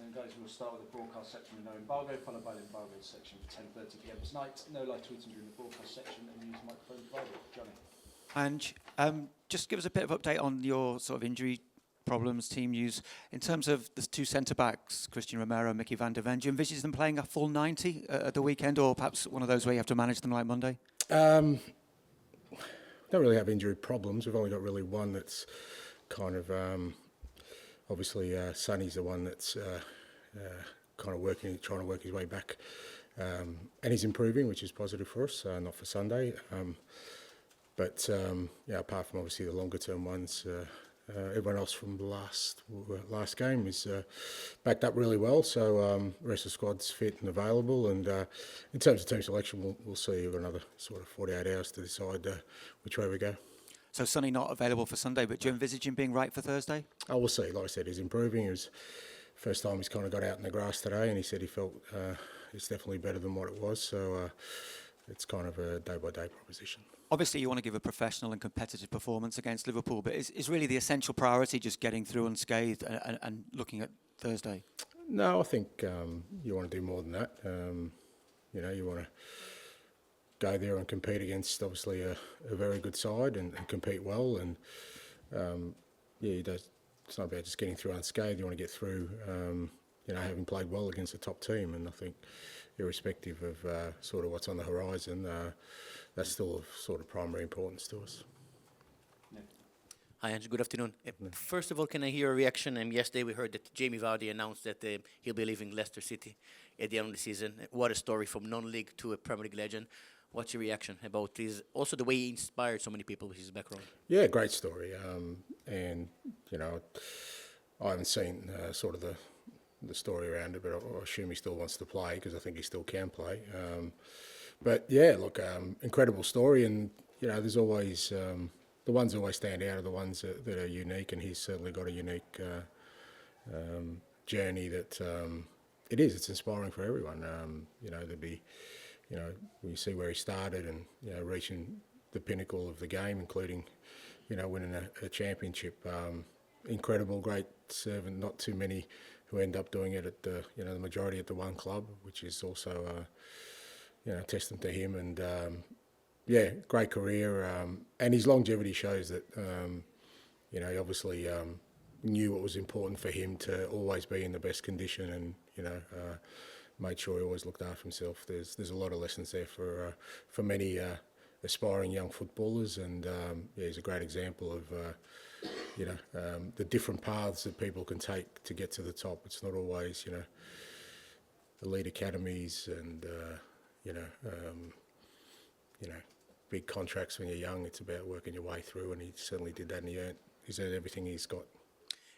And guys, we'll start with the broadcast section with no embargo, followed by the embargo section for 10:30 p.m. tonight. No live tweeting during the broadcast section, and use microphone provided. Johnny. Ange, just give us a bit of update on your sort of injury problems, team use. In terms of the two centre-backs, Cristian Romero and Mickey van der Ven, do you envisage them playing a full 90 at the weekend, or perhaps one of those where you have to manage them like Monday? Don't really have injury problems. We've only got really one that's kind of... obviously, Sonny's the one that's kind of trying to work his way back. And he's improving, which is positive for us, not for Sunday. But apart from obviously the longer term ones, everyone else from the last game is backed up really well. So the rest of the squad's fit and available. And in terms of team selection, we'll see. We've got another sort of 48 hours to decide which way we go. So Sonny not available for Sunday, but do you envisage him being right for Thursday? Oh, we'll see. Like I said, he's improving. It was first time he's kind of got out in the grass today, and he said he felt it's definitely better than what it was. So it's kind of a day-by-day proposition. Obviously, you want to give a professional and competitive performance against Liverpool, but is really the essential priority just getting through unscathed and looking at Thursday? No, I think you want to do more than that. You want to go there and compete against obviously a very good side and compete well. And it's not about just getting through unscathed. You want to get through, having played well against a top team. And I think, irrespective of sort of what's on the horizon, that's still of sort of primary importance to us. Hi, Ange. Good afternoon. First of all, can I hear a reaction? Yesterday we heard that Jamie Vardy announced that he'll be leaving Leicester City at the end of the season. What a story, from non-league to a Premier League legend. What's your reaction about this? Also, the way he inspired so many people with his background. Yeah, great story. And I haven't seen sort of the story around it, but I assume he still wants to play because I think he still can play. But yeah, look, incredible story, and there's always the ones that always stand out are the ones that are unique, and he's certainly got a unique journey that it's inspiring for everyone. There'd be. When you see where he started and, reaching the pinnacle of the game, including, winning a championship. Incredible, great servant. Not too many who end up doing it at the majority at the one club, which is also, testament to him. And, great career. And his longevity shows that, he obviously knew what was important for him to always be in the best condition and, made sure he always looked after himself. There's a lot of lessons there for many aspiring young footballers, and he's a great example of the different paths that people can take to get to the top. It's not always elite academies and big contracts when you're young. It's about working your way through, and he certainly did that, and he's earned everything he's got.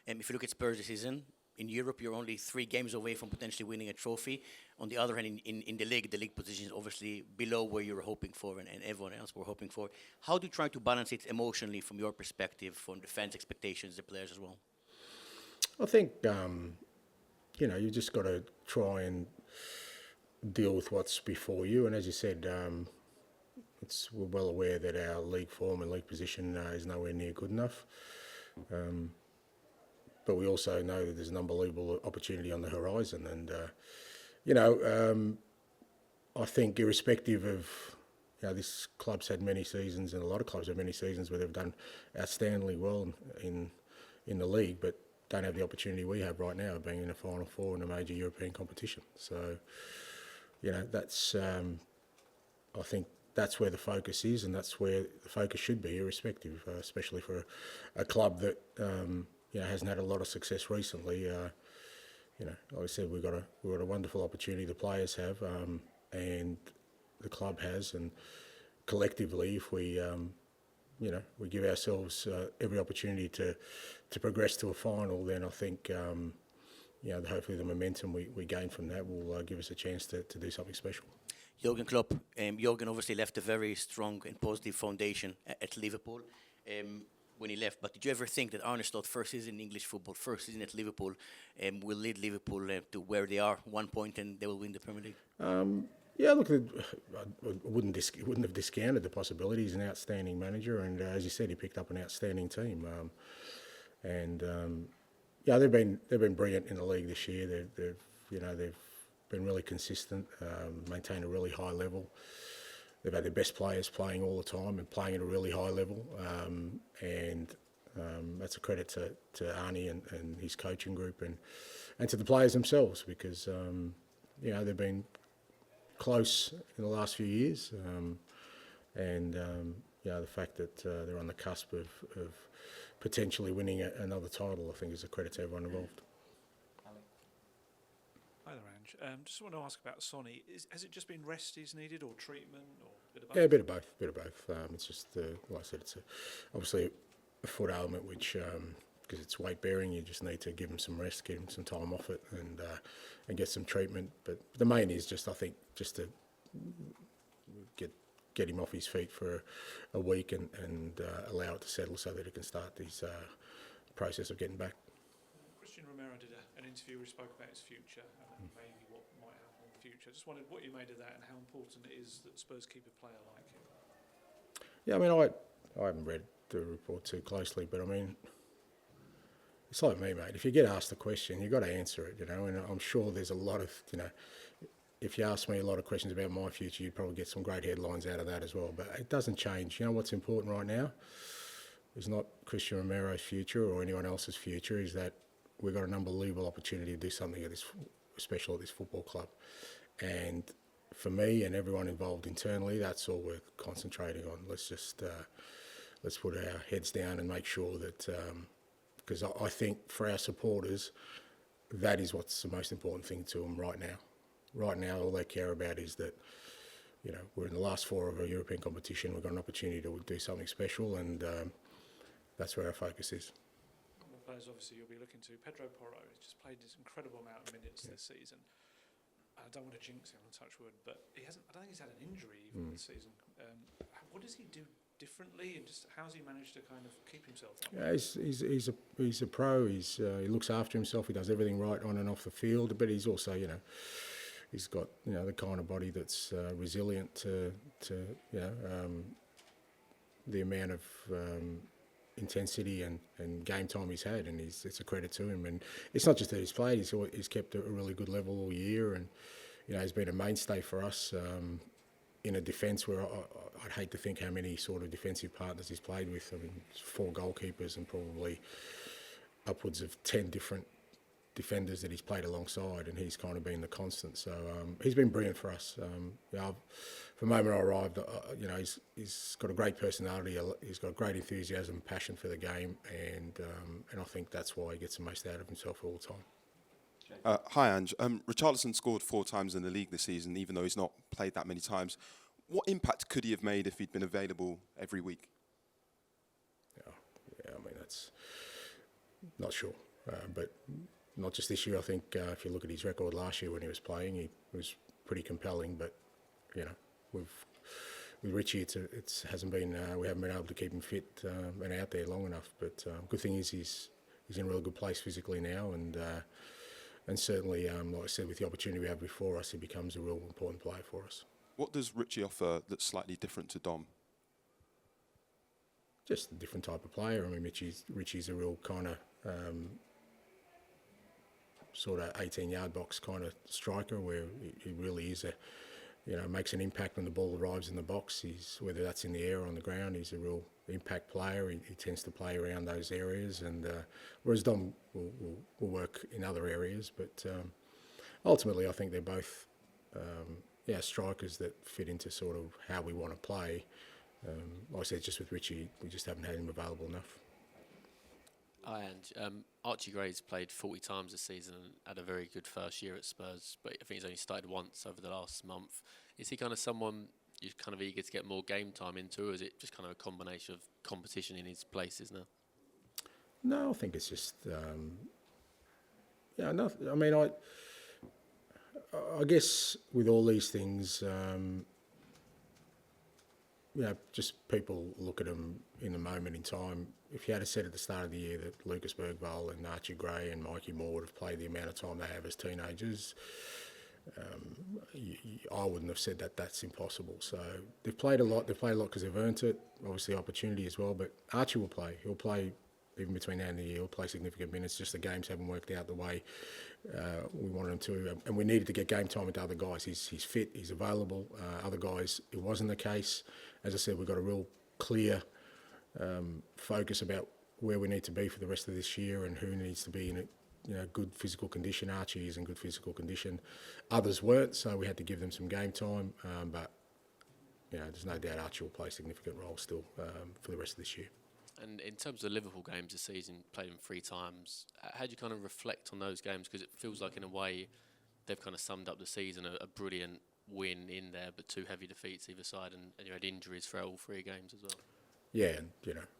If you look at Spurs this season, in Europe, you're only 3 games away from potentially winning a trophy. On the other hand, in the league position is obviously below where you were hoping for and everyone else were hoping for. How do you try to balance it emotionally from your perspective, from the fans' expectations, the players as well? I think, you just got to try and deal with what's before you. And as you said, we're well aware that our league form and league position is nowhere near good enough. But we also know that there's an unbelievable opportunity on the horizon. And, I think irrespective of, this club's had many seasons, and a lot of clubs have many seasons where they've done outstandingly well in the league, but don't have the opportunity we have right now of being in a Final Four in a major European competition. So, that's, I think that's where the focus is, and that's where the focus should be, irrespective, especially for a club that, hasn't had a lot of success recently. Like I said, we've got a wonderful opportunity. The players have, and the club has, and collectively, if we, we give ourselves every opportunity to progress to a final, then I think, hopefully the momentum we gain from that will give us a chance to do something special. Jurgen Klopp, Jurgen obviously left a very strong and positive foundation at Liverpool. When he left, but did you ever think that Arne Slot, first season in English football, first season at Liverpool, will lead Liverpool to where they are, 1 point, and they will win the Premier League? Look, I wouldn't have discounted the possibility. He's an outstanding manager, and as you said, he picked up an outstanding team. yeah, they've been brilliant in the league this year. They've been really consistent, maintained a really high level. They've had their best players playing all the time and playing at a really high level, and that's a credit to Arne and his coaching group and to the players themselves, because they've been close in the last few years, and the fact that they're on the cusp of potentially winning another title, I think, is a credit to everyone involved. Hi there, Ange. Just want to ask about Sonny. Has it just been rest he's needed, or treatment, or a bit of both? Yeah, a bit of both. It's just, like I said, it's obviously a foot ailment, which, because it's weight bearing, you just need to give him some rest, give him some time off it, and get some treatment. But the main is just, I think, just to get him off his feet for a week and allow it to settle so that he can start this process of getting back. Cristian Romero did an interview where he spoke about his future and maybe what might happen in the future. I just wondered what you made of that and how important it is that Spurs keep a player like him. Yeah, I mean, I haven't read the report too closely, but I mean, it's like me, mate. If you get asked a question, you've got to answer it, and I'm sure there's a lot of, if you ask me a lot of questions about my future, you'd probably get some great headlines out of that as well. But it doesn't change. What's important right now is not Cristian Romero's future or anyone else's future, is that we've got an unbelievable opportunity to do something special at this football club. And for me and everyone involved internally, that's all we're concentrating on. Let's just let's put our heads down and make sure that, because I think for our supporters, that is what's the most important thing to them right now. Right now, all they care about is that, we're in the last four of a European competition. We've got an opportunity to do something special, and that's where our focus is. One of the players, obviously, you'll be looking to, Pedro Porro, has just played this incredible amount of minutes this season. I don't want to jinx him, on touch wood, but I don't think he's had an injury even this season. What does he do differently, and just how's he managed to kind of keep himself up? Yeah, he's a pro. He looks after himself. He does everything right on and off the field. But he's also, he's got the kind of body that's resilient to the amount of intensity and game time he's had, and it's a credit to him. And it's not just that he's played; he's kept a really good level all year, and he's been a mainstay for us. In a defence where I'd hate to think how many sort of defensive partners he's played with. I mean, 4 goalkeepers and probably upwards of 10 different defenders that he's played alongside, and he's kind of been the constant. So he's been brilliant for us. From the moment I arrived, he's got a great personality. He's got great enthusiasm, passion for the game, and I think that's why he gets the most out of himself all the time. Hi, Ange. Richarlison scored 4 times in the league this season, even though he's not played that many times. What impact could he have made if he'd been available every week? Yeah, I mean, that's not sure. But not just this year. I think if you look at his record last year when he was playing, he was pretty compelling. But, with Richie, it hasn't been, we haven't been able to keep him fit and out there long enough. But good thing is he's in a real good place physically now, and certainly, like I said, with the opportunity we have before us, he becomes a real important player for us. What does Richie offer that's slightly different to Dom? Just a different type of player. I mean, Richie's a real kind of sort of 18-yard box kind of striker, where he really is makes an impact when the ball arrives in the box. Whether that's in the air or on the ground, he's a real impact player. He tends to play around those areas, and whereas Dom will work in other areas. But ultimately, I think they're both strikers that fit into sort of how we want to play. Like I said, just with Richie, we just haven't had him available enough. Hi, Ange. Archie Gray's played 40 times this season and had a very good first year at Spurs, but I think he's only started once over the last month. Is he kind of someone you're kind of eager to get more game time into, or is it just kind of a combination of competition in his places now? No, I think it's just, nothing. I mean, I guess with all these things, just people look at them in the moment in time. If you had said at the start of the year that Lucas Bergvall and Archie Gray and Mikey Moore would have played the amount of time they have as teenagers, I wouldn't have said that that's impossible. So they've played a lot. They've played a lot because they've earned it. Obviously, opportunity as well. But Archie will play. He'll play even between now and the year, he'll play significant minutes. Just the games haven't worked out the way we wanted him to, and we needed to get game time into other guys. He's fit, he's available. Other guys, it wasn't the case. As I said, we've got a real clear focus about where we need to be for the rest of this year and who needs to be in a good physical condition. Archie is in good physical condition. Others weren't, so we had to give them some game time. But there's no doubt Archie will play a significant role still for the rest of this year. And in terms of the Liverpool games this season, played them 3 times, how do you kind of reflect on those games? Because it feels like in a way they've kind of summed up the season, a brilliant win in there, but 2 heavy defeats either side, and you had injuries for all 3 games as well. Yeah,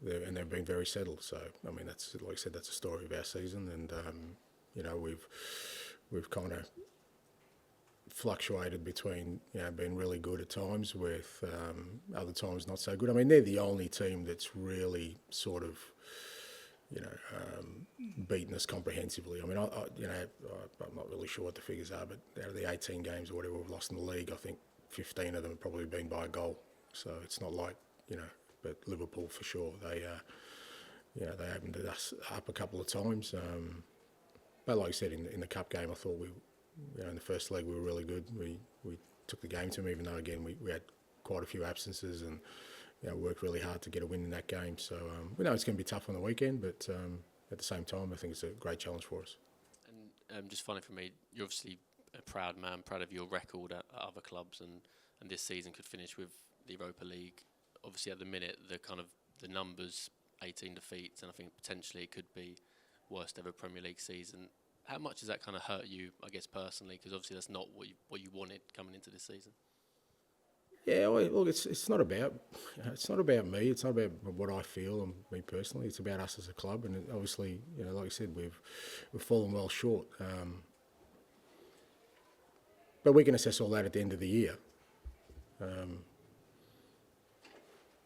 and they've been very settled. So I mean, that's, like I said, that's a story of our season, and we've kind of fluctuated between being really good at times with other times not so good. I mean, they're the only team that's really sort of beaten us comprehensively. I mean, I'm not really sure what the figures are, but out of the 18 games or whatever we've lost in the league, I think 15 of them have probably been by a goal. So it's not like but Liverpool for sure, they opened us up a couple of times. But like I said, in the cup game, I thought in the first leg we were really good. We took the game to them, even though again we had quite a few absences and worked really hard to get a win in that game. So we know it's going to be tough on the weekend, but at the same time, I think it's a great challenge for us. And just finally for me, you're obviously a proud man, proud of your record at other clubs, and this season could finish with the Europa League. Obviously, at the minute, the numbers, 18 defeats, and I think potentially it could be worst ever Premier League season. How much does that kind of hurt you, I guess, personally? Because obviously that's not what you wanted coming into this season. Yeah, well, look, it's not about me. It's not about what I feel and me personally. It's about us as a club, and obviously, like I said, we've fallen well short. But we can assess all that at the end of the year.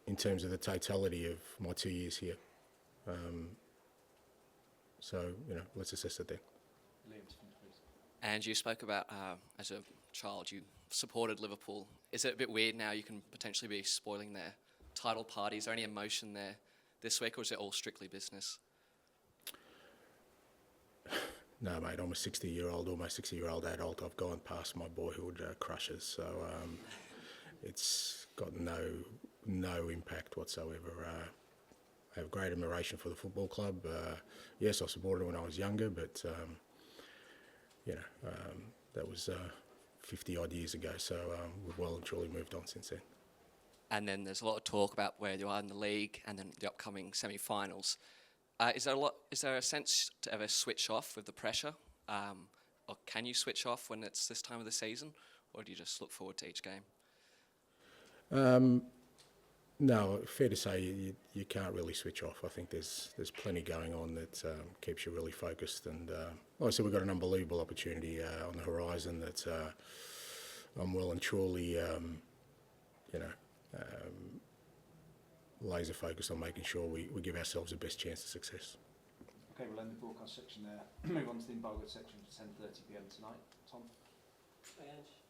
In terms of the totality of my 2 years here. So, let's assess it then. And you spoke about, as a child, you supported Liverpool. Is it a bit weird now you can potentially be spoiling their title party? Is there any emotion there this week, or is it all strictly business? No, mate, I'm a 60-year-old, almost 60-year-old adult. I've gone past my boyhood crushes, so it's got no impact whatsoever. I have great admiration for the football club. Yes, I supported it when I was younger, but that was 50-odd years ago, so we've well and truly moved on since then. And then there's a lot of talk about where you are in the league and then the upcoming semi-finals. Is there a sense to ever switch off with the pressure? Or can you switch off when it's this time of the season? Or do you just look forward to each game? No, fair to say you can't really switch off. I think there's plenty going on that keeps you really focused. And like I said, we've got an unbelievable opportunity on the horizon that I'm well and truly, laser focused on making sure we give ourselves the best chance of success. Okay, we'll end the broadcast section there. Move on to the embargoed section for 10:30 p.m. tonight. Tom? Hi, Ange.